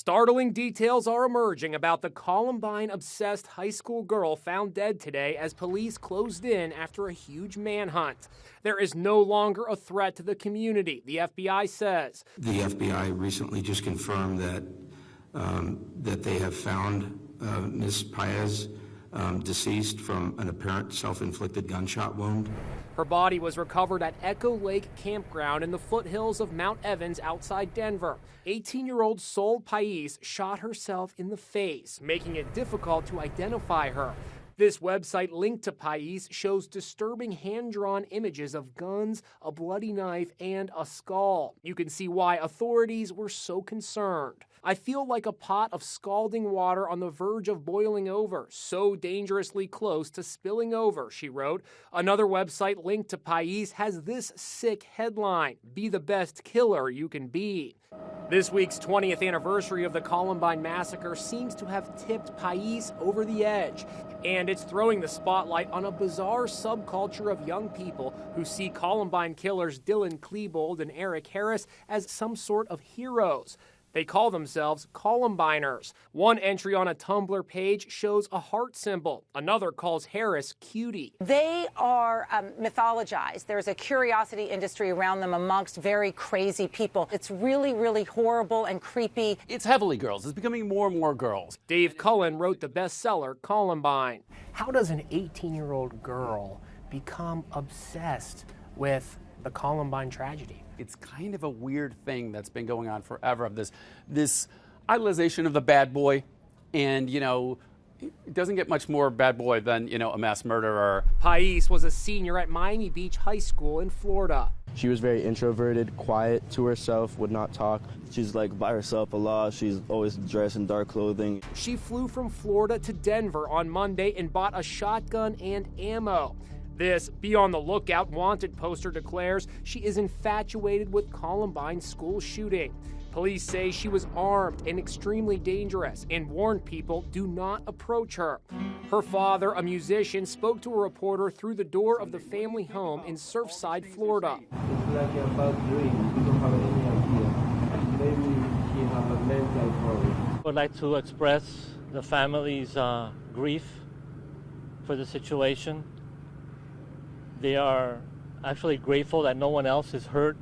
Startling details are emerging about the Columbine-obsessed high school girl found dead today as police closed in after a huge manhunt. There is no longer a threat to the community, the FBI says. The FBI recently just confirmed that they have found Ms. Pais deceased from an apparent self-inflicted gunshot wound. Her body was recovered at Echo Lake Campground in the foothills of Mount Evans outside Denver. 18-year-old Sol Pais shot herself in the face, making it difficult to identify her. This website linked to Pais shows disturbing hand-drawn images of guns, a bloody knife, and a skull. You can see why authorities were so concerned. I feel like a pot of scalding water on the verge of boiling over, so dangerously close to spilling over, she wrote. Another website linked to Pais has this sick headline, "Be the best killer you can be." This week's 20th anniversary of the Columbine massacre seems to have tipped Pais over the edge, and it's throwing the spotlight on a bizarre subculture of young people who see Columbine killers Dylan Klebold and Eric Harris as some sort of heroes. They call themselves Columbiners. One entry on a Tumblr page shows a heart symbol. Another calls Harris cutie. They are mythologized. There's a curiosity industry around them amongst very crazy people. It's really, really horrible and creepy. It's heavily girls. It's becoming more and more girls. Dave Cullen wrote the bestseller Columbine. How does an 18-year-old girl become obsessed with the Columbine tragedy? It's kind of a weird thing that's been going on forever, of this idolization of the bad boy. And, it doesn't get much more bad boy than, a mass murderer. Pais was a senior at Miami Beach High School in Florida. She was very introverted, quiet to herself, would not talk. She's by herself a lot. She's always dressed in dark clothing. She flew from Florida to Denver on Monday and bought a shotgun and ammo. This Be on the Lookout Wanted poster declares she is infatuated with Columbine's school shooting. Police say she was armed and extremely dangerous and warned people do not approach her. Her father, a musician, spoke to a reporter through the door of the family home in Surfside, Florida. It's like a bad dream. We don't have any idea. Maybe she has a mental problem. I would like to express the family's grief for the situation. They are actually grateful that no one else is hurt